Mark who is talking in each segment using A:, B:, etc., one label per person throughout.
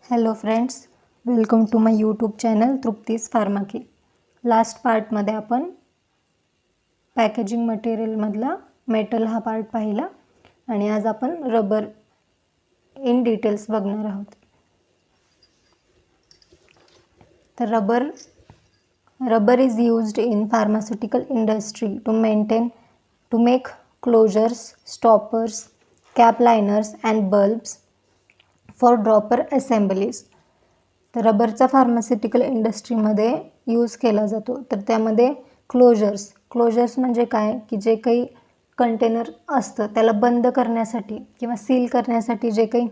A: Hello friends, welcome to my YouTube channel Trupti's फार्माकी. Last पार्टमध्ये आपण पॅकेजिंग मटेरियलमधला मेटल हा पार्ट पाहिला आणि आज आपण रबर इन डिटेल्स बघणार आहोत. तर rubber is used in pharmaceutical industry to make closures, stoppers, cap liners and bulbs for dropper assemblies. तर रबरचा फार्मास्युटिकल इंडस्ट्रीमध्ये यूज केला जातो. तर त्यामध्ये क्लोजर्स म्हणजे काय की जे काही कंटेनर असतं त्याला बंद करण्यासाठी किंवा सील करण्यासाठी जे काही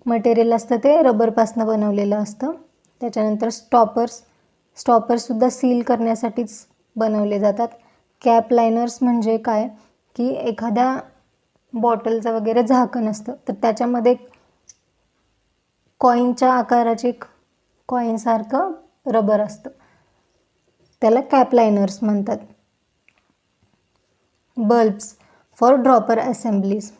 A: मटेरियल असतं ते रबरपासून बनवलेलं असतं. त्याच्यानंतर स्टॉपर्ससुद्धा सील करण्यासाठीच बनवले जातात. कॅप लाइनर्स म्हणजे काय की एखाद्या बॉटलचं वगैरे झाकण असतं तर त्याच्यामध्ये कॉईनच्या आकाराचे कॉईनसारखं रबर असतं, त्याला कॅप लाइनर्स म्हणतात. Bulbs for dropper assemblies.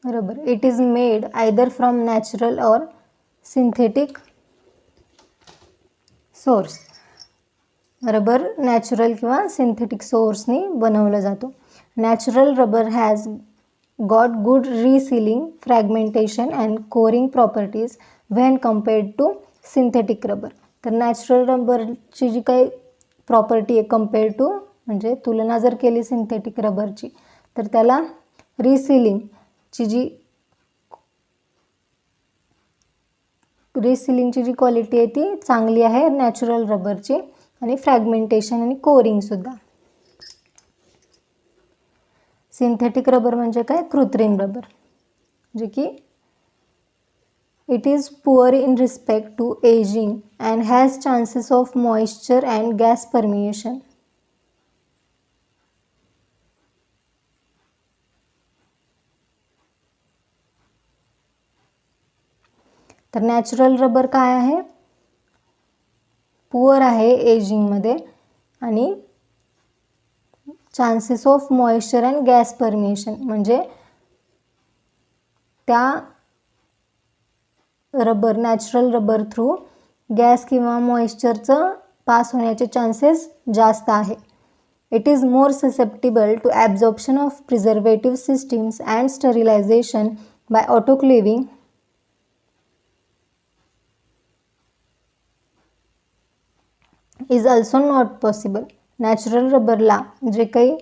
A: Rubber it is made either from natural or synthetic source. Rubber natural किंवा सिंथेटिक सोर्सनी बनवलं जातो. Natural rubber has got good resealing, fragmentation and coring properties when compared to synthetic rubber. तर natural रबरची जी काही property आहे compared to म्हणजे तुलना जर केली सिंथेटिक रबरची तर त्याला रिसीलिंगची जी क्वालिटी आहे ती चांगली आहे नॅचरल रबरची, आणि फ्रॅगमेंटेशन आणि कोरिंगसुद्धा. सिंथेटिक रबर म्हणजे काय, कृत्रिम रबर, जे की it is poor in respect to ageing and has chances of moisture and gas permeation. तर नॅचरल रबर काय आहे, पुअर आहे एजिंगमध्ये आणि chances of moisture and gas permeation म्हणजे त्या नॅचरल रबर थ्रू गॅस किंवा मॉइश्चरचं पास होण्याचे चान्सेस जास्त आहे. It is more susceptible to absorption of preservative systems and sterilisation by autoclaving. Is also not possible. Natural रबरला जे काही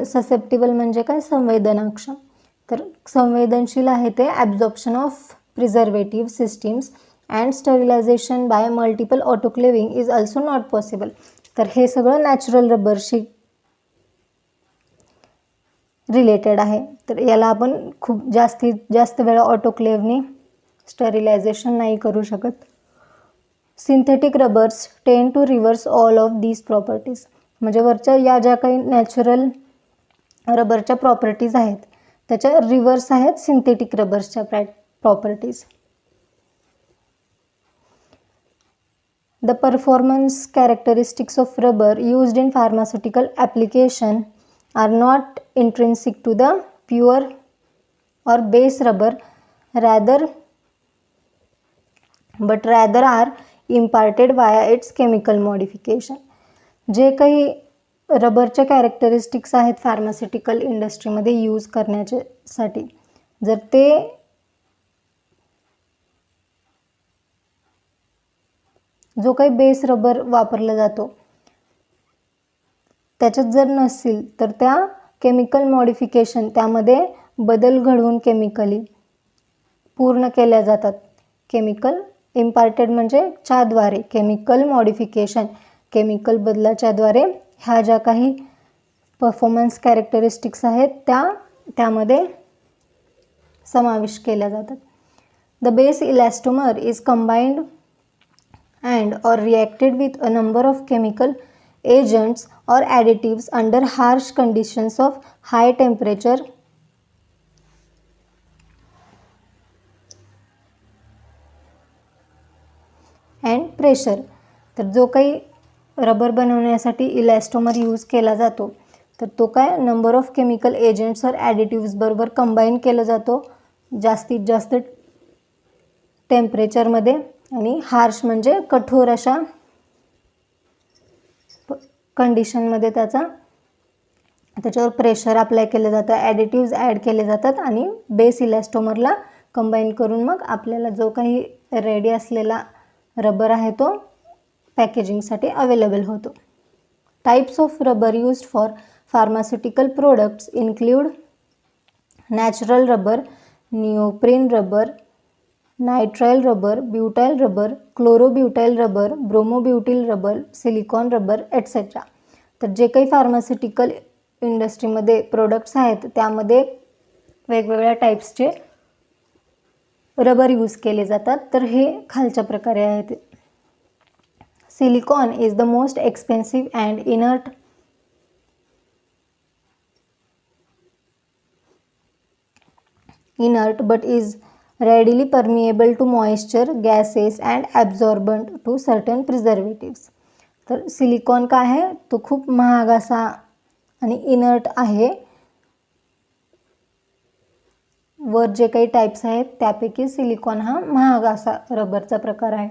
A: ससेप्टिबल म्हणजे काय, संवेदनाक्षम, तर संवेदनशील आहे ते absorption of preservative systems and sterilisation by multiple autoclaving is also not possible. तर हे सगळं नॅचरल रबरशी रिलेटेड आहे. तर याला आपण खूप जास्त वेळा ऑटोक्लेवनी स्टरिलायझेशन नाही करू शकत. Synthetic rubbers tend to reverse all of these properties. म्हणजे वरच्या या ज्या काही नॅचरल रबरच्या प्रॉपर्टीज आहेत त्याच्या रिव्हर्स आहेत सिंथेटिक रबर्सच्या properties. The performance characteristics of rubber used in pharmaceutical application are not intrinsic to the pure or base rubber but rather are imparted via its chemical modification. जे काही रबरच्या characteristics आहेत pharmaceutical इंडस्ट्रीमध्ये use करण्यासाठी, जर ते जो काही बेस रबर वापरला जातो त्याच्यात जर नसतील तर त्या केमिकल मॉडिफिकेशन त्यामध्ये बदल घडवून केमिकली पूर्ण केल्या जातात. केमिकल इम्पार्टेड म्हणजे च्याद्वारे, केमिकल मॉडिफिकेशन केमिकल बदलाच्याद्वारे ह्या ज्या काही परफॉर्मन्स कॅरेक्टरिस्टिक्स आहेत त्यामध्ये समावेश केल्या जातात. The base elastomer is combined and or reacted with a number of chemical agents or additives under harsh conditions of high temperature and pressure. तर जो काही रबर बनवण्यासाठी इलॅस्टोमर यूज केला जातो, तर तो काय number of chemical agents or ॲडिटिव्स बरोबर कंबाईन केला जातो जास्तीत जास्त टेम्परेचरमध्ये, आणि हार्श म्हणजे कठोर अशा कंडिशनमध्ये त्याच्यावर प्रेशर अप्लाय केलं जातं, ॲडिटिव्ज ॲड केले जातात आणि बेस इलॅस्टोमरला कंबाईन करून मग आपल्याला जो काही रेडी असलेला रबर आहे तो पॅकेजिंगसाठी अवेलेबल होतो. Types of rubber used for pharmaceutical products include natural rubber, neoprene rubber, nitrile rubber, butyl rubber, chlorobutyl rubber, bromobutyl rubber, silicone rubber et cetera. तर जे काही फार्मास्युटिकल इंडस्ट्रीमध्ये प्रोडक्ट्स आहेत त्यामध्ये वेगवेगळ्या टाईप्सचे रबर यूज केले जातात. तर हे खालच्या प्रकारे आहेत. Silicon is the most expensive and inert but is readily permeable to moisture, gases and absorbent to certain preservatives. तर सिलिकॉन काय आहे, तो खूप महाग असा आणि इनर्ट आहे. वर जे काही टाइप्स आहेत त्यापैकी सिलिकॉन हा महाग असा रबरचा प्रकार आहे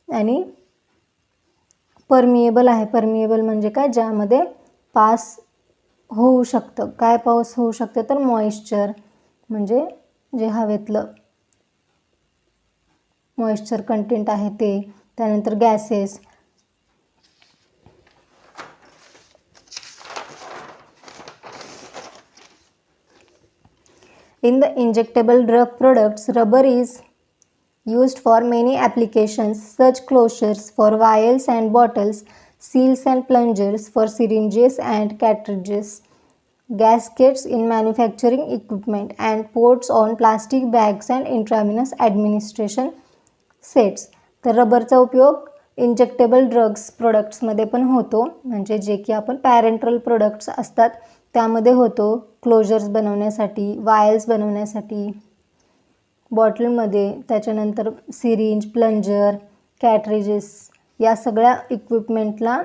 A: आणि परमिएबल आहे. परमिएबल म्हणजे काय, ज्यामध्ये पास होऊ शकतं. काय पास होऊ शकतं, तर मॉइश्चर म्हणजे जे हवेतलं मॉइश्चर कंटेंट आहे ते, त्यानंतर gases. In the injectable drug products, rubber is used for many applications. Such closures for vials and bottles, seals and plungers for syringes and cartridges, gaskets in manufacturing equipment, and ports on plastic bags and intravenous administration sets. तर रबरचा उपयोग injectable drugs प्रोडक्ट्समध्ये पण होतो, म्हणजे जे की आपण पॅरेंट्रल products असतात त्यामध्ये होतो. क्लोजर्स बनवण्यासाठी, वायल्स बनवण्यासाठी, बॉटलमध्ये, त्याच्यानंतर सिरिंज, प्लंजर, कॅट्रिजेस या सगळ्या इक्विपमेंटला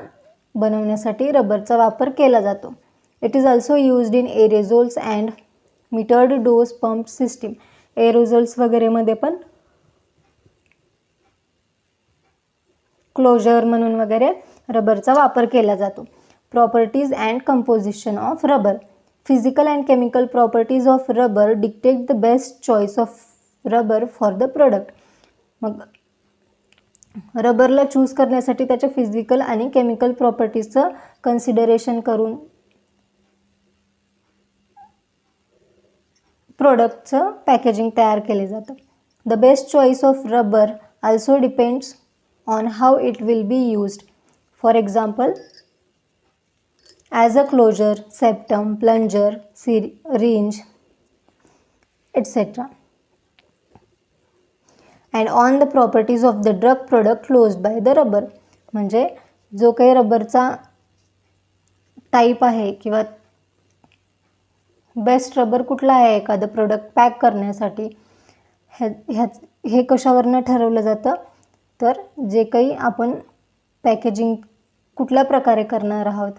A: बनवण्यासाठी रबरचा वापर केला जातो. It is also used in aerosols and metered dose pump system. Aerosols वगैरेमध्ये पण क्लोजर म्हणून वगैरे रबरचा वापर केला जातो. Properties and composition of rubber. Physical and chemical properties of rubber dictate the best choice of rubber for the product. मग रबरला चूज करण्यासाठी त्याच्या फिजिकल आणि केमिकल प्रॉपर्टीजचं कन्सिडरेशन करून प्रोडक्टचं पॅकेजिंग तयार केले जातं. The best choice of rubber also depends on how it will be used. For example, as a closure, septum, plunger, syringe, etc. And on the properties of the drug product closed by the rubber. म्हणजे जो काही रबरचा type आहे किंवा best rubber कुठला आहे एखादं product pack करण्यासाठी, हे कशावरनं ठरवलं जातं, तर जे काही आपण पॅकेजिंग कुठल्या प्रकारे करणार आहोत,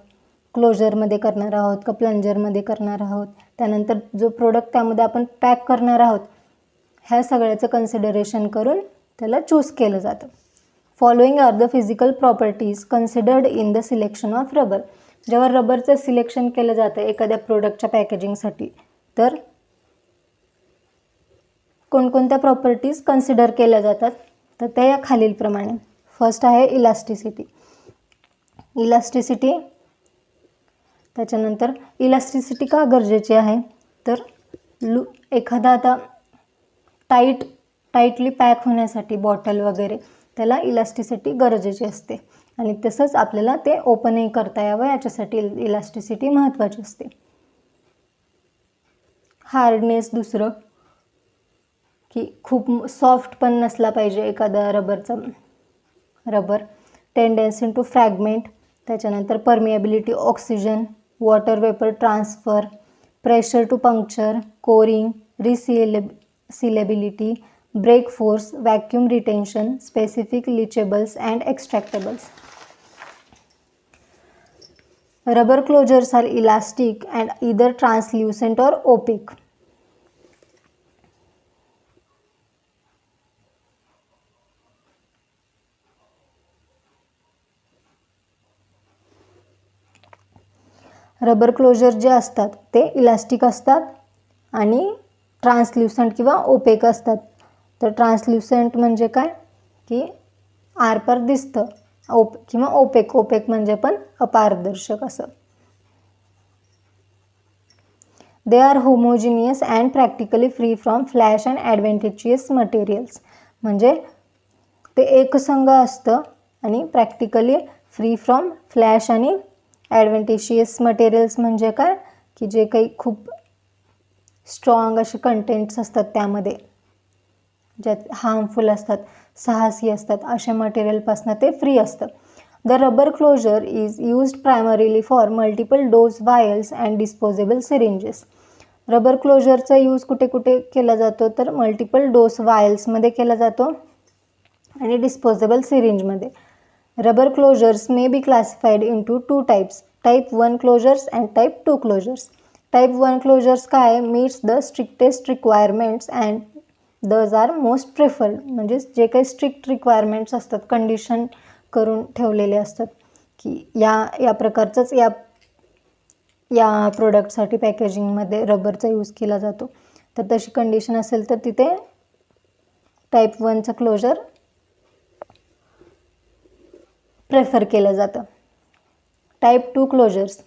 A: क्लोजरमध्ये करणार आहोत का प्लंजरमध्ये करणार आहोत, त्यानंतर जो प्रोडक्ट त्यामध्ये आपण पॅक करणार आहोत, ह्या सगळ्याचं कन्सिडरेशन करून त्याला चूज केलं जातं. Following are the physical properties considered in the selection of rubber. जेव्हा रबरचं सिलेक्शन केलं जातं एखाद्या प्रोडक्टच्या पॅकेजिंगसाठी, तर कोणकोणत्या प्रॉपर्टीज कन्सिडर केल्या जातात, तर त्या या खालीलप्रमाणे. फर्स्ट आहे इलास्टिसिटी. त्याच्यानंतर इलास्टिसिटी का गरजेची आहे, तर एखादा आता टाईटली पॅक होण्यासाठी बॉटल वगैरे त्याला इलास्टिसिटी गरजेची असते आणि तसंच आपल्याला ते ओपनही करता यावं याच्यासाठी इलास्टिसिटी महत्त्वाची असते. हार्डनेस दुसरं, की खूप सॉफ्ट पण नसला पाहिजे एखादा रबर. टेंडन्सी टू फ्रॅगमेंट, त्याच्यानंतर permeability, oxygen, water vapour transfer, pressure to puncture, coring, resealability, brake force, vacuum retention, specific leachables and extractables. Rubber closures are elastic and either translucent or opaque. Rubber closure जे असतात ते elastic असतात आणि ट्रान्सल्युसंट किंवा OPEC असतात. तर ट्रान्सल्युसंट म्हणजे काय की आरपार दिसतं, किंवा ओपेक म्हणजे पण अपारदर्शक असं. They are homogeneous and practically free from flash and adventitious materials. म्हणजे ते एकसंघ असतं आणि प्रॅक्टिकली फ्री फ्रॉम फ्लॅश आणि ॲडव्हेंटिशियस मटेरियल्स म्हणजे काय की जे काही खूप स्ट्रॉंग असे कंटेंट्स असतात त्यामध्ये, ज्यात हार्मफुल असतात, साहसी असतात, अशा मटेरियलपासून ते फ्री असतं. The rubber closure is used primarily for multiple dose vials and disposable syringes. Rubber क्लोजरचा यूज कुठे कुठे केला जातो तर मल्टिपल डोस वायल्समध्ये केला जातो आणि डिस्पोजेबल सिरिंजमध्ये. Rubber closures may be classified into two types, type 1 closures and type 2 closures. Type 1 closures काय meets the strictest requirements and thus are most preferred. म्हणजे जे काही स्ट्रिक्ट रिक्वायरमेंट्स असतात, कंडिशन करून ठेवलेले असतात की या प्रकारचंच या प्रोडक्टसाठी पॅकेजिंगमध्ये रबरचा यूज केला जातो. तर तशी कंडिशन असेल तर तिथे टाईप 1चं क्लोजर प्रेफर केलं जातं. Type 2 closures,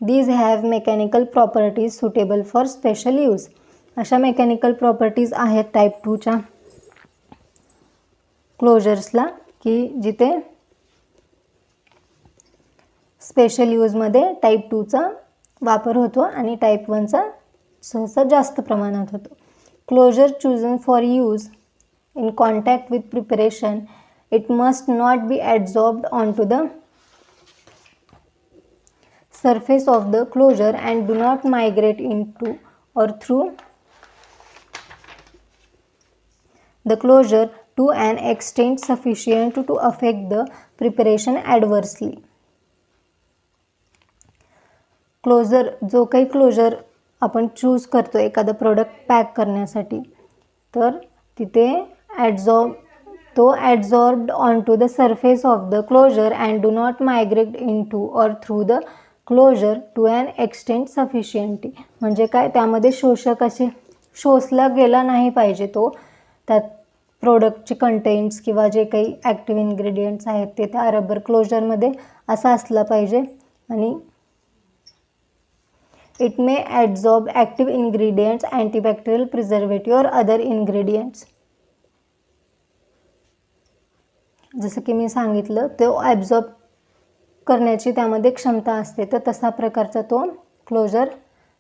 A: these have mechanical properties suitable for special use. अशा मेकॅनिकल प्रॉपर्टीज आहेत टाईप 2च्या क्लोजर्सला की जिथे स्पेशल यूजमध्ये टाईप 2चा वापर होतो आणि टाईप 1चा सहसा जास्त प्रमाणात होतो. Closure chosen for use in contact with preparation, it must not be adsorbed onto the surface of the closure and do not migrate into or through the closure to an extent sufficient to affect the preparation adversely. Closure, जो काही closure आपण choose करतो एखादं product pack करण्यासाठी, तर तिथे adsorbed onto the surface of the closure and do not migrate into or through the closure to an extent sufficient. म्हणजे काय त्यामध्ये शोषक असे शोषला गेला नाही पाहिजे तो, त्यात प्रोडक्टचे कंटेंट्स किंवा जे काही ॲक्टिव्ह इन्ग्रेडियंट्स आहेत ते त्या रबर क्लोजरमध्ये असा असला पाहिजे. आणि it may adsorb active ingredients, antibacterial, preservative or other ingredients. जसं की मी सांगितलं तो ॲब्झॉर्ब करण्याची त्यामध्ये क्षमता असते, तर तसा प्रकारचा तो क्लोजर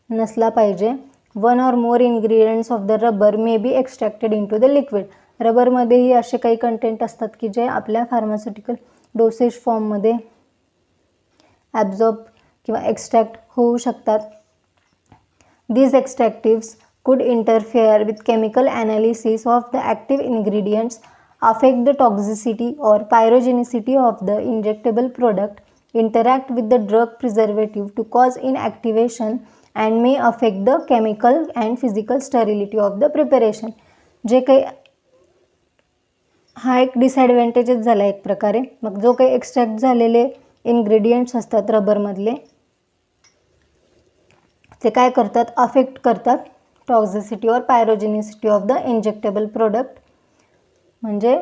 A: नसला पाहिजे. One or more ingredients of the rubber may be extracted into the liquid. रबरमध्येही असे काही कंटेंट असतात की जे आपल्या फार्मास्युटिकल डोसेज फॉर्ममध्ये ॲब्झॉर्ब किंवा एक्स्ट्रॅक्ट होऊ शकतात. These extractives could interfere with chemical analysis of the active ingredients, affect the toxicity or pyrogenicity of the injectable product, interact with the drug preservative to cause inactivation and may affect the chemical and physical sterility of the preparation. जे काही हा एक disadvantages झाला एक प्रकारे. मग जो काही एक्स्ट्रॅक्ट झालेले इन्ग्रेडियंट्स असतात रबरमधले ते काय करतात, अफेक्ट करतात टॉक्झिसिटी और पायरोजेनिसिटी ऑफ द इंजेक्टेबल प्रोडक्ट. म्हणजे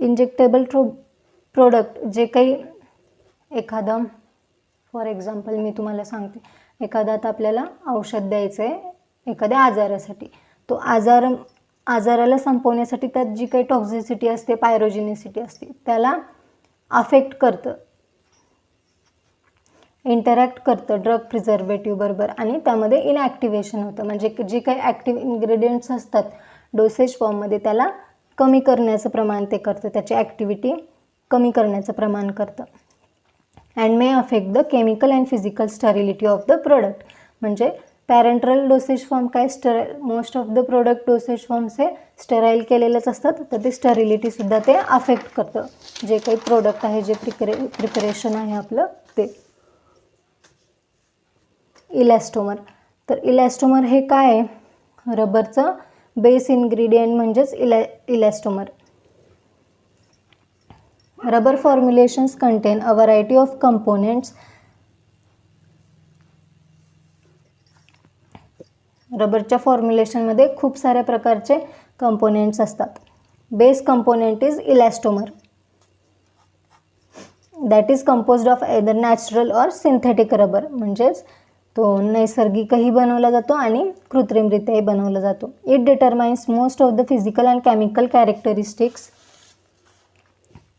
A: इंजेक्टेबल प्रोडक्ट जे काही एखादं, फॉर एक्झाम्पल मी तुम्हाला सांगते, एखादा आता आपल्याला औषध द्यायचं आहे एखाद्या आजारासाठी, तो आजाराला संपवण्यासाठी त्यात जी काही टॉक्झिसिटी असते, पायरोजेनिसिटी असते, त्याला अफेक्ट करतं, इंटरॅक्ट करतं ड्रग प्रिझर्वेटिव्ह बरोबर आणि त्यामध्ये इनॲक्टिव्हेशन होतं. म्हणजे जे काही ॲक्टिव्ह इन्ग्रेडियंट्स असतात डोसेज फॉर्ममध्ये त्याला कमी करण्याचं प्रमाण ते करतं, त्याची ॲक्टिव्हिटी कमी करण्याचं प्रमाण करतं. And may affect the chemical and physical sterility of the product. म्हणजे पॅरेंटल डोसेज फॉर्म काय sterile, most of the product dosage forms हे स्टेराईल केलेलेच असतात, तर ते स्टरिलिटीसुद्धा ते अफेक्ट करतं, जे काही प्रोडक्ट आहे, जे प्रिपरेशन आहे आपलं ते. इलॅस्टोमर, तर इलॅस्टोमर हे काय आहे, रबरचं बेस इन्ग्रेडियंट म्हणजेच elastomer. Rubber formulations contain a variety of components. रबरच्या फॉर्म्युलेशनमध्ये खूप साऱ्या प्रकारचे कंपोनेंट्स असतात. Base component is elastomer that is composed of either natural or synthetic rubber, म्हणजेच तो नैसर्गिकही बनवला जातो आणि कृत्रिमरित्याही बनवला जातो. It determines most of the physical and chemical characteristics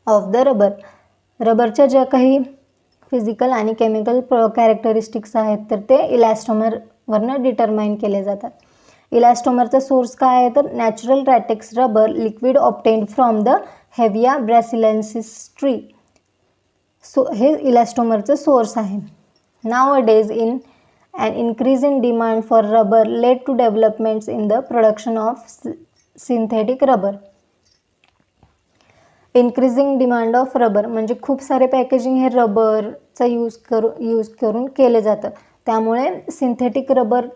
A: of the rubber. रबरच्या ज्या काही फिजिकल आणि केमिकल कॅरेक्टरिस्टिक्स आहेत तर ते इलॅस्टोमरवरनं डिटरमाइन केले जातात. इलॅस्टोमरचा सोर्स काय आहे तर natural latex rubber liquid obtained from the Hevea brasiliensis tree. हे इलॅस्टोमरचं सोर्स आहे. Nowadays in an increase in demand for rubber led to developments in the production of synthetic rubber. Increasing demand of rubber म्हणजे खूप सारे packaging हे रबरचा use करून केले जातं, त्यामुळे सिंथेटिक रबरचं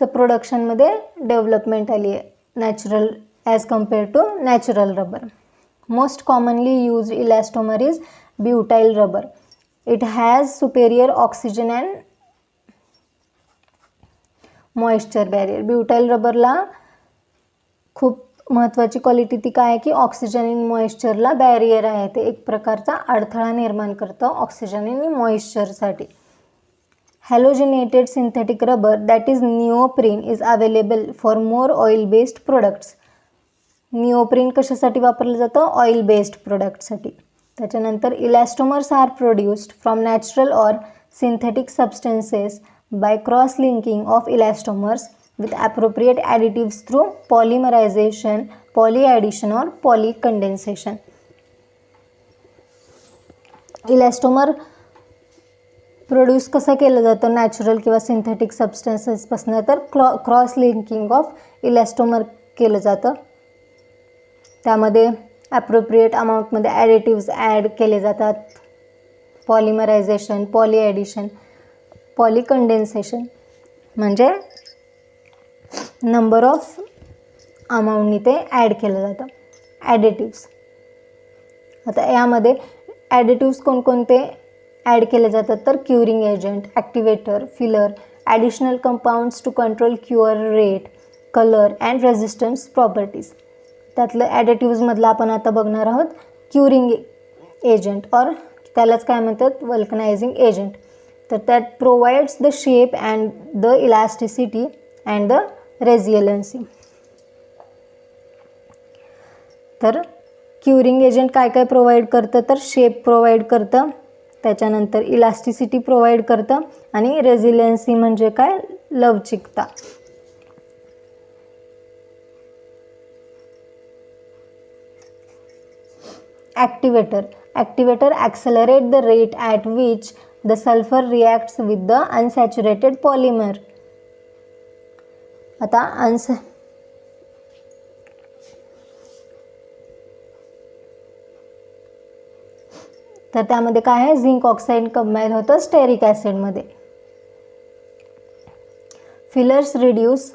A: प्रोडक्शनमध्ये डेव्हलपमेंट आली आहे natural as compare to natural rubber. Most commonly used elastomer is butyl rubber. It has superior oxygen and moisture barrier. Butyl रबरला खूप महत्त्वाची क्वालिटी ती काय आहे की ऑक्सिजन आणि मॉइश्चरला बॅरियर आहे, ते एक प्रकारचा अडथळा निर्माण करतं ऑक्सिजन आणि मॉइश्चरसाठी. Halogenated synthetic rubber that is neoprene is available for more oil based products. Neoprene कशासाठी वापरलं जातं, ऑइल बेस्ड प्रोडक्टसाठी. त्याच्यानंतर elastomers are produced from natural or synthetic substances by cross linking of elastomers with appropriate additives through polymerisation, polyaddition or polycondensation. Elastomer produce कसं केलं जातं natural किंवा synthetic सबस्टन्सेसपासून, तर क्रॉस लिंकिंग ऑफ इलॅस्टोमर केलं जातं. त्यामध्ये ॲप्रोप्रिएट अमाऊंटमध्ये ॲडिटिव्स ॲड केले जातात. पॉलिमरायझेशन, पॉलीॲडिशन, पॉलीकंडेन्सेशन म्हणजे नंबर ऑफ अमाऊंटनी ते ॲड केलं जातं ॲडिटिव्स. आता यामध्ये ॲडिटिव्स कोणकोणते ॲड केले जातात तर curing agent, activator, filler, additional compounds to control cure rate, colour and resistance properties. त्यातलं ॲडिटिव्समधलं आपण आता बघणार आहोत क्युरिंग एजंट, और त्यालाच काय म्हणतात वल्कनायझिंग एजंट. तर that provides the shape and the elasticity and the resiliency. तर क्युरिंग एजंट काय काय प्रोव्हाइड करतं तर शेप प्रोव्हाइड करतं, त्याच्यानंतर इलास्टिसिटी प्रोव्हाइड करतं आणि रेझिलियन्सी म्हणजे काय लवचिकता. Activator accelerate the rate at which the sulfur reacts with the unsaturated polymer. आता तर त्यामध्ये काय आहे झिंक ऑक्साईड कंबाईन होतं स्टेरिक ॲसिडमध्ये. Fillers reduce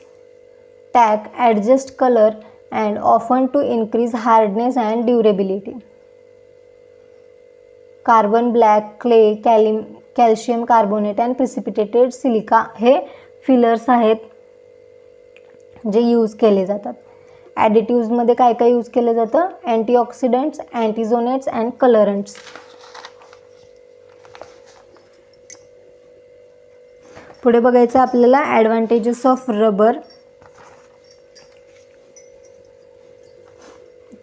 A: tack, adjust colour and often to increase hardness and durability. Carbon black, clay, calcium carbonate and precipitated silica हे fillers आहेत जे यूज केले जातात. ॲडिटिव्समध्ये काय काय यूज केलं जातं अँटीऑक्सिडंट्स, अँटीझोनेट्स अँड कलरंट्स. पुढे बघायचं आपल्याला ॲडव्हान्टेजेस ऑफ रबर.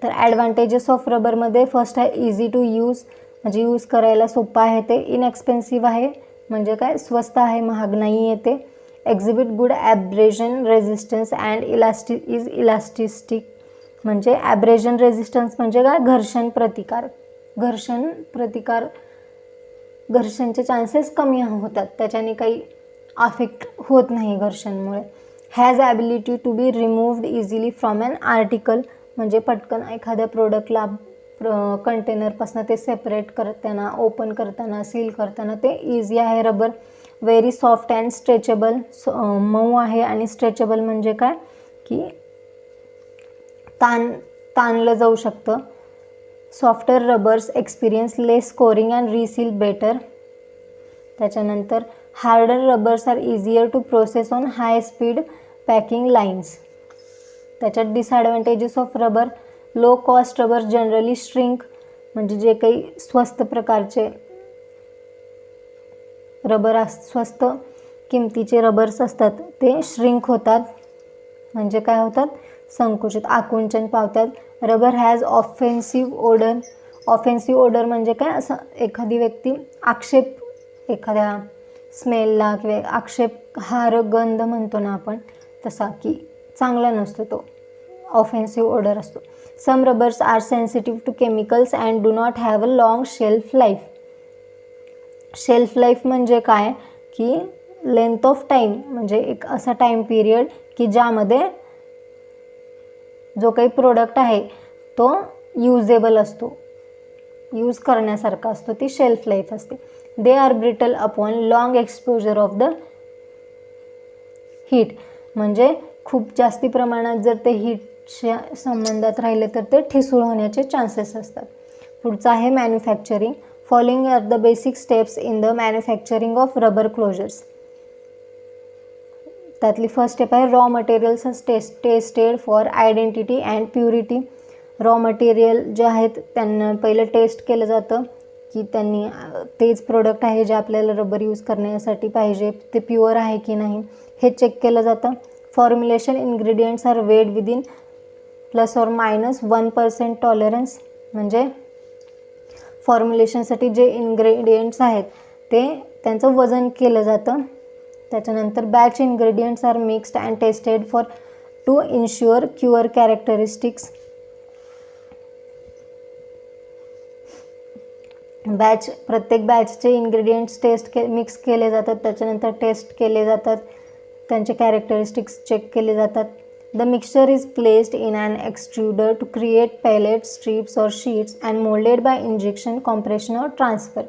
A: तर ॲडव्हान्टेजेस ऑफ रबरमध्ये फर्स्ट आहे इझी टू यूज, म्हणजे यूज करायला सोपं आहे ते. इनएक्सपेन्सिव्ह आहे म्हणजे काय स्वस्त आहे, महाग नाही आहे ते. एक्झिबिट गुड ॲब्रेजन रेझिस्टन्स अँड इलास्टिस्टिक म्हणजे ॲब्रेजन रेझिस्टन्स म्हणजे काय घर्षण प्रतिकार. घर्षणचे चान्सेस कमी होतात, त्याच्याने काही अफेक्ट होत नाही घर्षणमुळे. Has ability to be removed easily from an article, म्हणजे पटकन एखाद्या प्रोडक्टला कंटेनरपासून ते सेपरेट करताना, ओपन करताना, सील करताना ते इझी आहे rubber. Very soft and stretchable, मऊ आहे आणि स्ट्रेचेबल म्हणजे काय की ताणलं जाऊ शकतं. Softer rubbers experience less scoring and reseal better. त्याच्यानंतर harder rubbers are easier to process on high speed packing lines. त्याच्यात disadvantages of rubber, low cost rubber generally shrink, म्हणजे जे काही स्वस्त प्रकारचे रबर स्वस्त किमतीचे रबर्स असतात ते श्रिंक होतात, म्हणजे काय होतात, संकुचित, आकुंचन पावतात. Rubber has offensive odour. Offensive odour म्हणजे काय, असं एखादी व्यक्ती आक्षेप, एखाद्या स्मेलला किंवा आक्षेपहार्ह गंध म्हणतो ना आपण तसा, की चांगला नसतो तो, ऑफेन्सिव्ह ओडर असतो. Some rubbers are sensitive to chemicals and do not have a long shelf life. Shelf life म्हणजे काय की लेंथ ऑफ टाईम, म्हणजे एक असा टाईम पिरियड की ज्यामध्ये जो काही प्रोडक्ट आहे तो युजेबल असतो, यूज करण्यासारखा असतो, ती शेल्फ लाईफ असते. They are brittle upon long exposure of the heat, म्हणजे खूप जास्ती प्रमाणात जर ते हीटच्या संबंधात राहिले तर ते ठिसूळ होण्याचे चान्सेस असतात. पुढचं आहे manufacturing. Following are the basic steps in the manufacturing of rubber closures. त्यातली फर्स्ट स्टेप आहे raw materials tested for identity and purity. Raw material जे आहेत त्यांना पहिलं टेस्ट केलं जातं की त्यांनी तेच प्रोडक्ट आहे जे आपल्याला रबर यूज करण्यासाठी पाहिजे, ते प्युअर आहे की नाही हे चेक केलं जातं. फॉर्म्युलेशन इन्ग्रेडियंट्स आर वेड विदिन ±1% टॉलरन्स, म्हणजे फॉर्म्युलेशनसाठी जे इन्ग्रेडियंट्स आहेत ते त्यांचं वजन केलं जातं. त्याच्यानंतर batch ingredients are mixed and tested for to ensure cure characteristics. प्रत्येक बॅचचे इन्ग्रेडियंट्स मिक्स केले जातात, त्याच्यानंतर टेस्ट केले जातात, त्यांचे कॅरेक्टरिस्टिक्स चेक केले जातात. The mixture is placed in an extruder to create pellets, strips or sheets and moulded by injection, compression or transfer.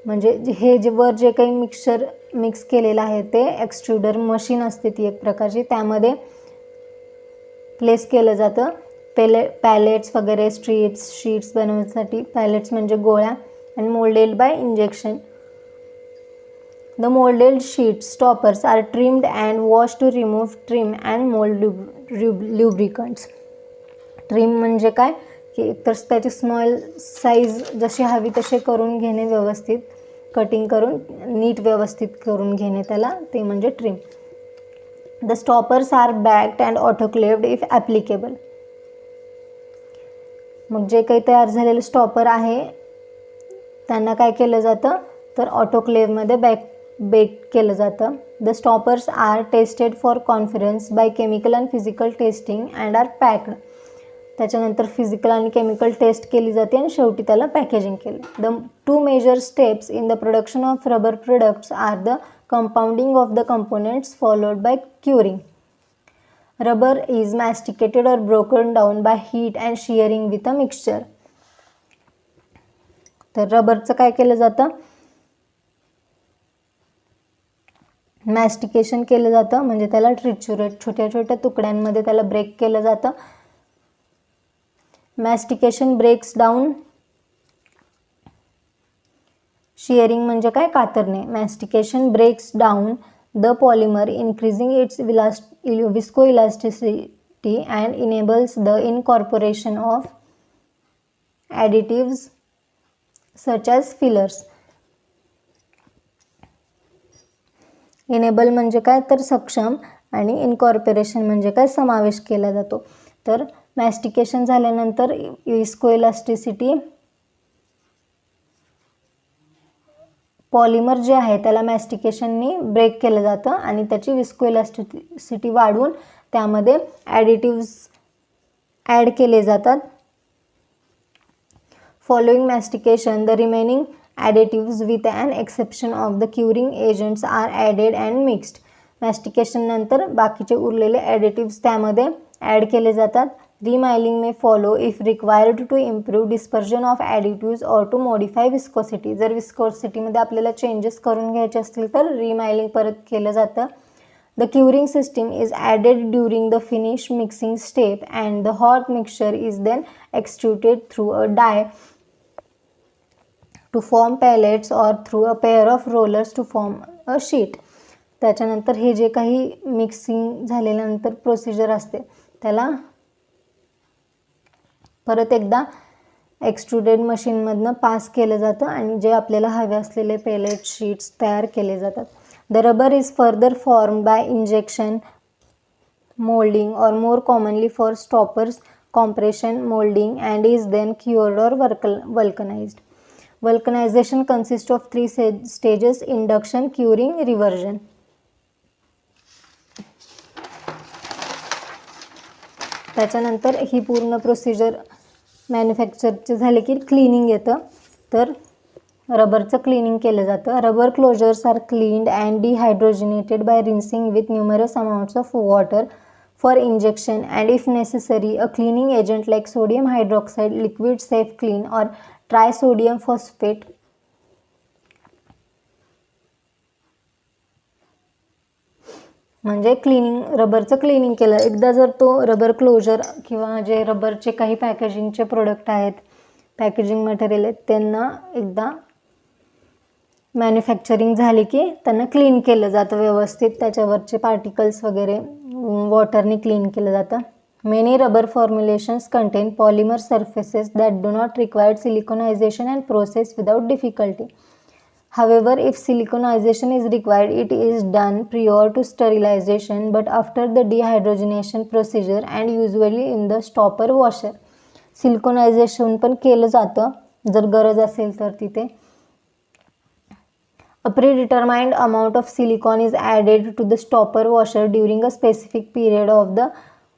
A: म्हणजे हे जे काही मिक्सचर मिक्स केलेलं आहे ते एक्सट्रुडर मशीन असते ती एक प्रकारची, त्यामध्ये प्लेस केलं जातं. पॅलेट्स वगैरे, स्ट्रिप्स, शीट्स बनवण्यासाठी, पॅलेट्स म्हणजे गोळ्या, आणि moulded by injection. The moulded sheets stoppers are trimmed and wash to remove trim and mould lubricants. Trim म्हणजे काय की एकतर त्याची स्मॉल साईज जशी हवी तसे करून घेणे, व्यवस्थित कटिंग करून नीट व्यवस्थित करून घेणे त्याला, ते म्हणजे trim. The stoppers are bagged and autoclaved if applicable. मग जे काही तयार झालेलं स्टॉपर आहे त्यांना काय केलं जातं तर ऑटोक्लेव्हमध्ये बेक केलं जातं. The stoppers are tested for confidence by chemical and physical testing and are packed. त्याच्यानंतर फिजिकल आणि केमिकल टेस्ट केली जाते आणि शेवटी त्याला पॅकेजिंग केलं. The two major steps in the production of rubber products are the compounding of the components followed by curing. Rubber is masticated or broken down by heat and shearing with a mixture. तर रबरचं काय केलं जातं, मॅस्टिकेशन केलं जातं, म्हणजे त्याला ट्रिच्युरेट, छोट्या छोट्या तुकड्यांमध्ये त्याला ब्रेक केलं जातं. मॅस्टिकेशन ब्रेक्स डाऊन. शिअरिंग म्हणजे काय, कातरणे. Mastication breaks down the polymer, increasing its viscoelasticity and enables the incorporation of additives such as fillers. enable म्हणजे काय तर सक्षम, आणि इनकॉर्पोरेशन म्हणजे काय समावेश केला जातो. तर मॅस्टिकेशन झाल्यानंतर विस्कोइलास्टिसिटी, पॉलिमर जे आहे त्याला मॅस्टिकेशननी ब्रेक केलं जातं आणि त्याची विस्कोइलास्टिसिटी वाढवून त्यामध्ये ॲडिटिव्स ॲड केले जातात. Following mastication the remaining additives with an exception of the curing agents are added and mixed. Mastication नंतर बाकीचे उरलेले ॲडिटिव्स त्यामध्ये ॲड केले जातात. Remilling may follow if required to improve dispersion of additives or to modify viscosity. जर विस्कोसिटीमध्ये आपल्याला changes करून घ्यायचे असतील तर रिमाइलिंग परत केलं जातं. The curing system is added during the finish mixing step and the hot mixture is then extruded through a die to form pellets or through a pair of rollers to form a sheet. त्याच्यानंतर हे जे काही mixing झाल्यानंतर procedure असते त्याला परत एकदा extruded मशीनमधनं pass केलं जातं आणि जे आपल्याला हवे असलेले पेलेट शीट्स तयार केले जातात. The rubber is further formed by injection molding or more commonly for stoppers compression molding and is then cured or vulcanized. Vulcanization consists of 3 stages: induction, curing, reversion. त्याच्यानंतर ही पूर्ण प्रोसिजर मॅन्युफॅक्चरचे झाले की cleaning येतं. तर रबरचं cleaning केलं जातं. Rubber closures are cleaned and dehydrogenated by rinsing with numerous amounts of water for injection and if necessary a cleaning agent like sodium hydroxide, liquid safe clean or trisodium phosphate. म्हणजे रबरचं cleaning केलं. एकदा जर तो rubber closure किंवा जे रबरचे काही पॅकेजिंगचे product आहेत, packaging material आहेत, त्यांना एकदा मॅन्युफॅक्चरिंग झाली की त्यांना क्लीन केलं जातं व्यवस्थित. त्याच्यावरचे पार्टिकल्स वगैरे वॉटरने क्लीन केलं जातं. Many rubber formulations contain polymer surfaces that do not required siliconisation and process without difficulty. However, if siliconization is required, it is done prior to sterilization but after the dehydrogenation procedure and usually in the stopper washer. सिलिकॉनायझेशन पण केलं जातं जर गरज असेल तर तिथे. A predetermined amount of silicon is added to the stopper washer during a specific period of the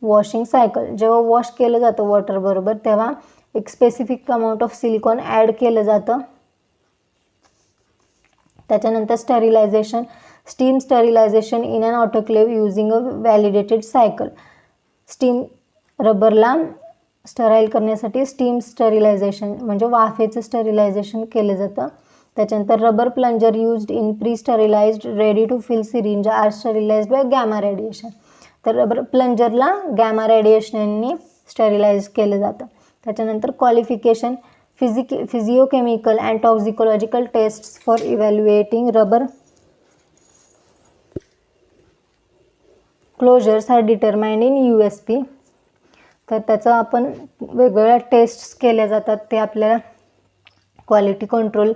A: washing cycle. जेव्हा wash केलं जातं वॉटर बरोबर तेव्हा एक specific amount of silicone add केलं जातं. त्याच्यानंतर sterilisation, steam sterilisation in an autoclave using a validated cycle. Steam रबरला स्टराईल करण्यासाठी स्टीम स्टरिलायझेशन म्हणजे वाफेचं स्टरिलायझेशन केलं जातं. त्याच्यानंतर rubber plunger used in pre sterilised ready to fill syringe are sterilised by gamma radiation. तर रबर प्लंजरला gamma रेडिएशननी स्टरिलाइज केलं जातं. त्याच्यानंतर qualification, physiochemical and toxicological tests for evaluating rubber closures are determined in USP. तर त्याचं आपण वेगवेगळ्या टेस्ट्स केल्या जातात ते आपल्याला क्वालिटी कंट्रोल,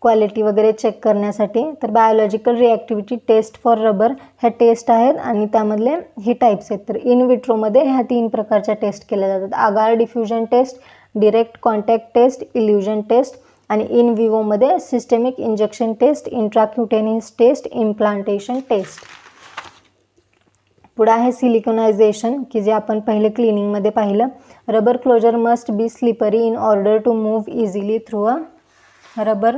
A: क्वालिटी वगैरे चेक करण्यासाठी. तर बायोलॉजिकल रिॲक्टिव्हिटी टेस्ट फॉर रबर ह्या टेस्ट आहेत आणि त्यामधले हे टाईप्स आहेत. तर इन विट्रोमध्ये ह्या 3 प्रकारच्या टेस्ट केल्या जातात: agar diffusion test, direct contact test, elution test आणि इन विवोमध्ये systemic injection test, intracutaneous test, implantation test. पुढे आहे सिलिकॉनायझेशन की जे आपण पहिले क्लिनिंगमध्ये पाहिलं. Rubber closure must be slippery in order to move easily through a rubber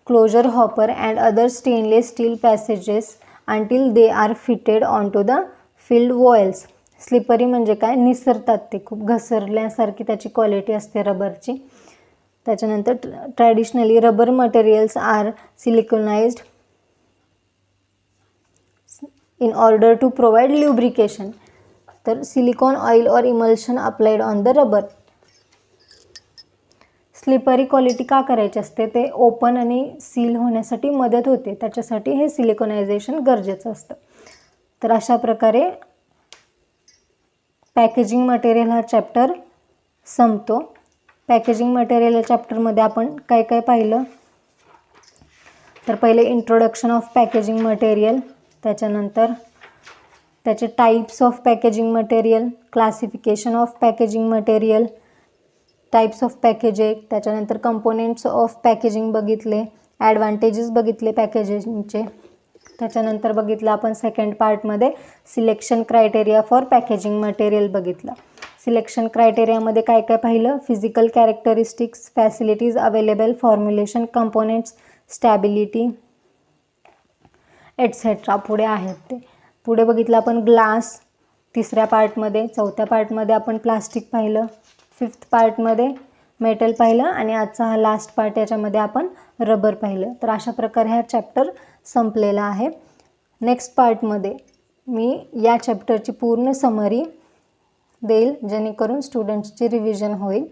A: closure hopper and other stainless steel passages until they are fitted on to the filled vials. Slippery म्हणजे काय, निसरतात ते, खूप घसरल्यासारखी त्याची क्वालिटी असते रबरची. त्याच्यानंतर traditionally rubber materials are siliconised in order to provide lubrication. तर silicone oil or emulsion applied on the rubber. Slippery quality का करायची असते, ते ओपन आणि सील होण्यासाठी मदत होते, त्याच्यासाठी हे सिलिकॉनायझेशन गरजेचं असतं. तर अशा प्रकारे पॅकेजिंग मटेरियल हा चॅप्टर संपतो. पॅकेजिंग मटेरियल या चॅप्टरमध्ये आपण काय काय पाहिलं, तर पहिले इंट्रोडक्शन ऑफ पॅकेजिंग मटेरियल, त्याच्यानंतर त्याचे types of packaging material, classification of packaging material, types of packaging, त्याच्यानंतर कंपोनेंट्स ऑफ पॅकेजिंग बघितले, ॲडव्हान्टेजेस बघितले पॅकेजिंगचे. त्याच्यानंतर बघितलं आपण सेकंड पार्टमध्ये selection criteria for packaging material बघितलं. सिलेक्शन क्रायटेरियामध्ये काय काय पाहिलं, physical characteristics, facilities available, formulation, components, stability etcetera पुढे आहेत ते. पुढे बघितलं आपण ग्लास तिसऱ्या पार्टमध्ये, चौथ्या पार्टमध्ये आपण प्लास्टिक पाहिलं, फिफ्थ पार्टमध्ये मेटल पाहिलं आणि आजचा हा लास्ट पार्ट याच्यामध्ये आपण रबर पाहिलं. तर अशा प्रकारे हा चॅप्टर संपलेला आहे. नेक्स्ट पार्टमध्ये मी या चॅप्टरची पूर्ण समरी देईल जेणेकरून स्टुडंट्सची रिव्हिजन होईल.